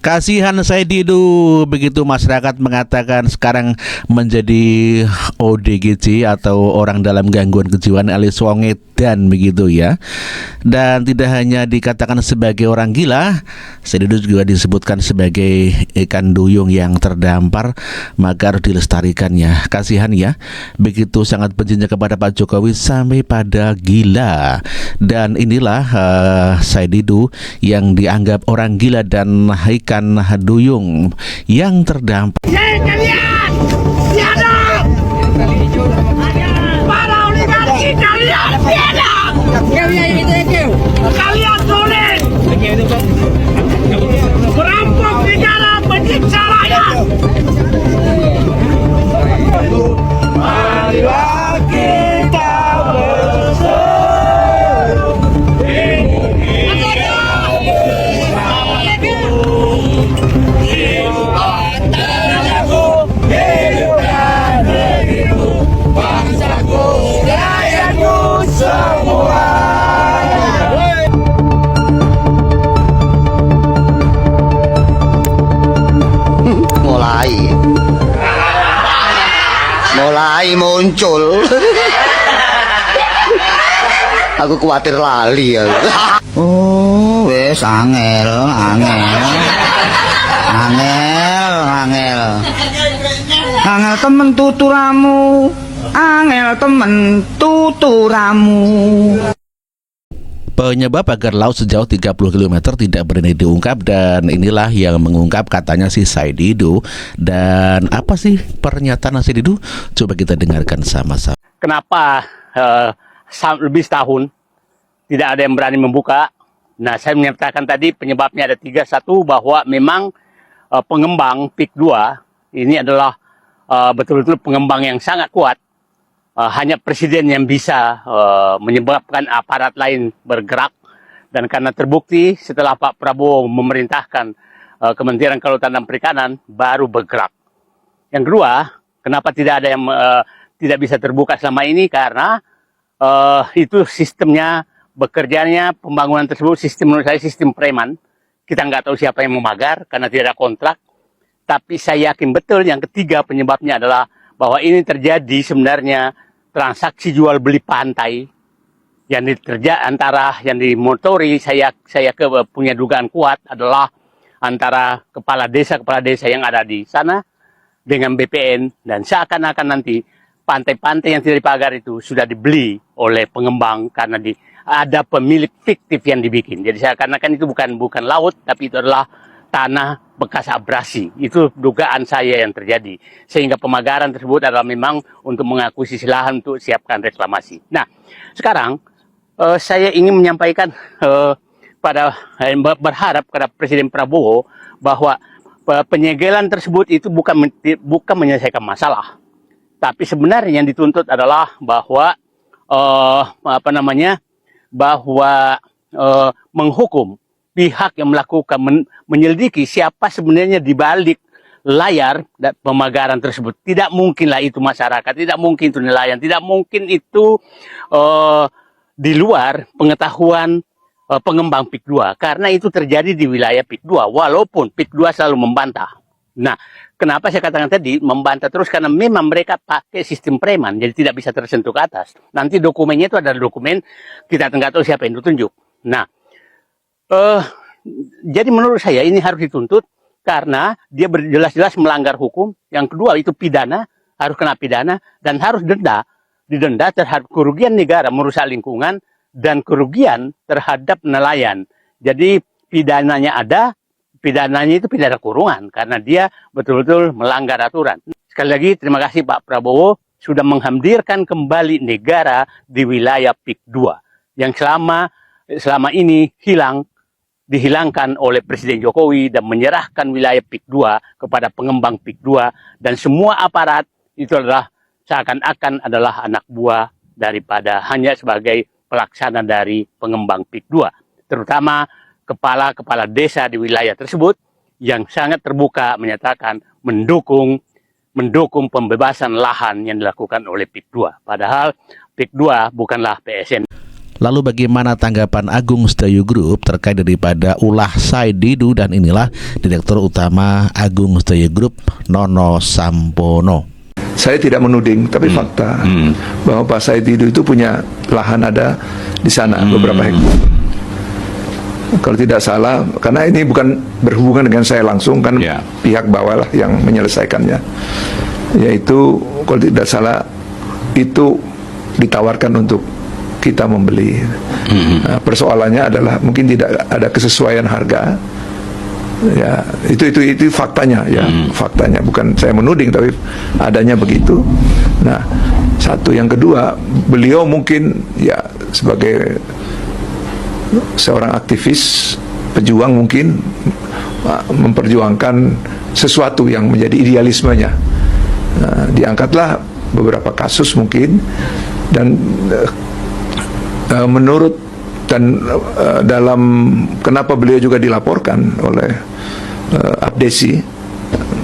Kasihan saya Didu, begitu masyarakat mengatakan sekarang menjadi ODGJ atau orang dalam gangguan kejiwaan alias wong edan begitu ya. Dan tidak hanya dikatakan sebagai orang gila, saya Didu juga disebutkan sebagai ikan duyung yang terdampar, maka harus dilestarikan ya. Kasihan ya, begitu sangat bencinya kepada Pak Jokowi sampai pada gila. Dan inilah saya Didu yang dianggap orang gila dan ikan duyung yang terdampar. Kalian tiada para oligarki, kalian tiada. Kalian soleh merampok negara, menyiksa rakyat. Marilah kita bersatu, mulai muncul. Aku khawatir lali ya. Oh, wes angel. Angel temen tuturamu. Penyebab agar laut sejauh 30 km tidak berani diungkap, dan inilah yang mengungkap katanya si Saididu. Dan apa sih pernyataan Saididu? Coba kita dengarkan sama-sama. Kenapa lebih setahun tidak ada yang berani membuka? Nah, saya menyatakan tadi penyebabnya ada 3. Satu, bahwa memang pengembang PIK 2 ini adalah betul-betul pengembang yang sangat kuat. Hanya presiden yang bisa menyebabkan aparat lain bergerak, dan karena terbukti setelah Pak Prabowo memerintahkan Kementerian Kelautan dan Perikanan baru bergerak. Yang kedua, kenapa tidak ada yang tidak bisa terbuka selama ini? Karena itu sistemnya, bekerjanya pembangunan tersebut sistem, menurut saya sistem preman. Kita nggak tahu siapa yang memagar karena tidak ada kontrak. Tapi saya yakin betul yang ketiga penyebabnya adalah bahwa ini terjadi sebenarnya transaksi jual beli pantai yang diterja antara yang dimotori. Saya punya dugaan kuat adalah antara kepala desa yang ada di sana dengan BPN, dan seakan-akan nanti pantai-pantai yang tidak dipagar itu sudah dibeli oleh pengembang karena ada pemilik fiktif yang dibikin. Jadi seakan-akan itu bukan laut, tapi itu adalah tanah bekas abrasi. Itu dugaan saya yang terjadi. Sehingga pemagaran tersebut adalah memang untuk mengakuisisi lahan untuk siapkan reklamasi. Nah, sekarang saya ingin menyampaikan berharap kepada Presiden Prabowo bahwa penyegelan tersebut itu bukan menyelesaikan masalah. Tapi sebenarnya yang dituntut adalah bahwa menghukum pihak yang melakukan menyelidiki siapa sebenarnya di balik layar pemagaran tersebut. Tidak mungkinlah itu masyarakat, tidak mungkin itu nelayan, tidak mungkin itu di luar pengetahuan pengembang PIK 2, karena itu terjadi di wilayah PIK 2, walaupun PIK 2 selalu membantah. Nah, kenapa saya katakan tadi membantah terus? Karena memang mereka pakai sistem preman, jadi tidak bisa tersentuh ke atas. Nanti dokumennya itu adalah dokumen, kita nggak tahu siapa yang ditunjuk. Nah, jadi menurut saya ini harus dituntut karena dia jelas-jelas melanggar hukum. Yang kedua itu pidana, harus kena pidana dan harus didenda terhadap kerugian negara merusak lingkungan dan kerugian terhadap nelayan. Jadi pidananya ada, pidananya itu pidana kurungan karena dia betul-betul melanggar aturan. Sekali lagi terima kasih Pak Prabowo sudah menghadirkan kembali negara di wilayah PIK 2 yang selama ini dihilangkan oleh Presiden Jokowi dan menyerahkan wilayah PIK 2 kepada pengembang PIK 2, dan semua aparat itu adalah seakan-akan adalah anak buah daripada hanya sebagai pelaksana dari pengembang PIK 2, terutama kepala desa di wilayah tersebut yang sangat terbuka menyatakan mendukung pembebasan lahan yang dilakukan oleh PIK 2, padahal PIK 2 bukanlah PSN. Lalu bagaimana tanggapan Agung Sedayu Group terkait daripada ulah Said Didu, dan inilah Direktur Utama Agung Sedayu Group, Nono Sampono. Saya tidak menuding, tapi fakta bahwa Pak Said Didu itu punya lahan ada di sana beberapa hektar. Kalau tidak salah, karena ini bukan berhubungan dengan saya langsung, kan pihak bawah lah yang menyelesaikannya. Yaitu kalau tidak salah itu ditawarkan untuk kita membeli. Nah, persoalannya adalah mungkin tidak ada kesesuaian harga. Ya, itu faktanya ya, faktanya, bukan saya menuding tapi adanya begitu. Nah, satu, yang kedua, beliau mungkin ya sebagai seorang aktivis pejuang mungkin memperjuangkan sesuatu yang menjadi idealismenya. Nah, diangkatlah beberapa kasus mungkin, dan menurut dan dalam kenapa beliau juga dilaporkan oleh Abdesi,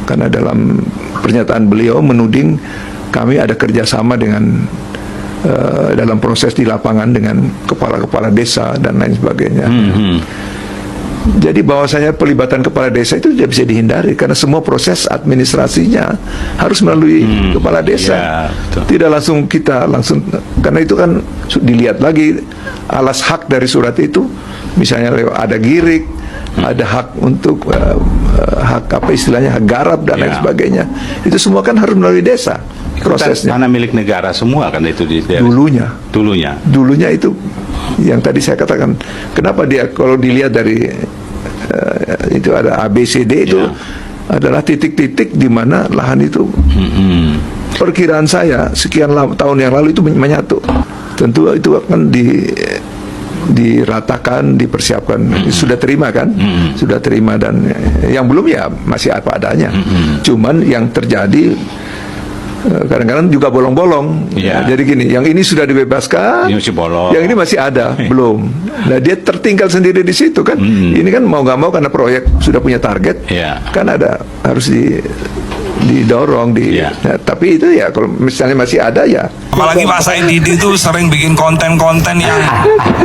karena dalam pernyataan beliau menuding kami ada kerjasama dengan dalam proses di lapangan dengan kepala-kepala desa dan lain sebagainya. Jadi bahwasanya pelibatan kepala desa itu tidak bisa dihindari, karena semua proses administrasinya harus melalui kepala desa. Tidak langsung kita langsung, karena itu kan dilihat lagi alas hak dari surat itu, misalnya ada girik, ada hak untuk hak apa istilahnya, hak garap dan lain sebagainya. Itu semua kan harus melalui desa prosesnya. Tanah milik negara semua kan itu di Dulunya itu yang tadi saya katakan, kenapa dia kalau dilihat dari itu ada ABCD itu adalah titik-titik di mana lahan itu perkiraan saya sekian tahun yang lalu itu menyatu. Tentu itu akan diratakan, dipersiapkan. Sudah terima kan? Sudah terima, dan yang belum ya masih apa adanya. Cuman yang terjadi kadang-kadang juga bolong-bolong. Jadi gini, yang ini sudah dibebaskan, ini masih bolong, yang ini masih ada, belum. Nah, dia tertinggal sendiri di situ kan. Ini kan mau nggak mau karena proyek sudah punya target, kan ada harus didorong nah, tapi itu ya kalau misalnya masih ada ya. Apalagi Pak Said Didu itu sering bikin konten-konten yang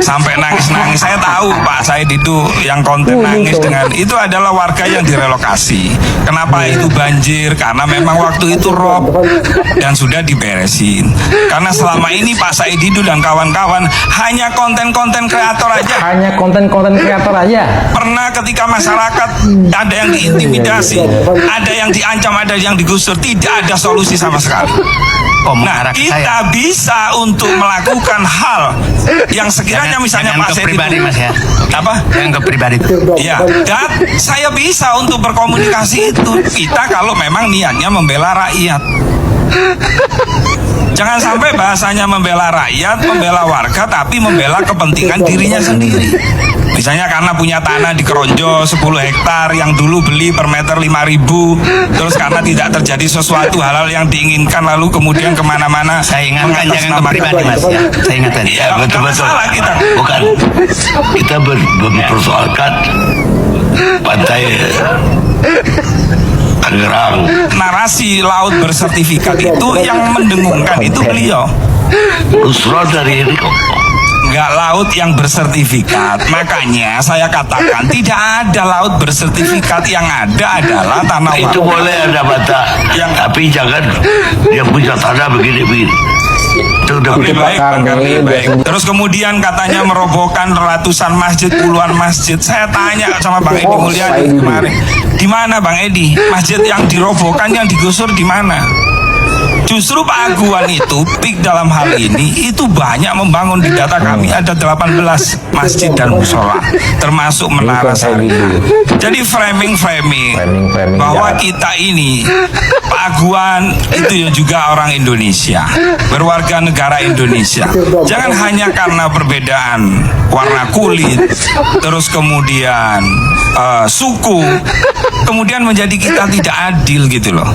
sampai nangis-nangis. Saya tahu Pak Said Didu yang konten nangis dengan itu adalah warga yang direlokasi. Kenapa itu banjir? Karena memang waktu itu rob dan sudah diberesin. Karena selama ini Pak Said Didu dan kawan-kawan hanya konten-konten kreator aja. Pernah ketika masyarakat ada yang diintimidasi, ada yang diancam, ada yang digusur, tidak ada solusi sama sekali. Nah, kita bisa untuk melakukan hal yang sekiranya misalnya Pak Said pribadi, Mas, ya. Apa? Yang ke pribadi. Ya, dan saya bisa untuk berkomunikasi itu. Kita kalau memang niatnya membela rakyat. Jangan sampai bahasanya membela rakyat, membela warga, tapi membela kepentingan dirinya sendiri. Misalnya karena punya tanah di Keronjo 10 hektar yang dulu beli per meter 5.000, terus karena tidak terjadi sesuatu hal-hal yang diinginkan, lalu kemudian kemana-mana. Saya ingatkan jangan ke pribadi, Mas, ya. Saya ingatkan. Ya, betul-betul. Kita. Bukan. Kita mempersoalkan pantai Tangerang. Narasi laut bersertifikat itu yang mendengungkan itu beliau. Usron dari ini kok. Enggak laut yang bersertifikat. Makanya saya katakan tidak ada laut bersertifikat, yang ada adalah tanah itu wakaf. boleh ada bata, tapi jangan dia punya tanah begini-begini. Itu udah Baik, Bang Karli, baik. Terus kemudian katanya merobohkan ratusan masjid, puluhan masjid. Saya tanya sama Bang Edi Mulyadi kemarin, di mana Bang Edi masjid yang dirobohkan, yang digusur di mana? Justru Pak Aguan itu peak dalam hal ini itu banyak membangun. Di data kami ada 18 masjid dan musola, termasuk Menara Syariah. Jadi framing bahwa kita ini Pak Aguan itu juga orang Indonesia, berwarga negara Indonesia. Jangan hanya karena perbedaan warna kulit, terus kemudian suku, kemudian menjadi kita tidak adil gitu loh.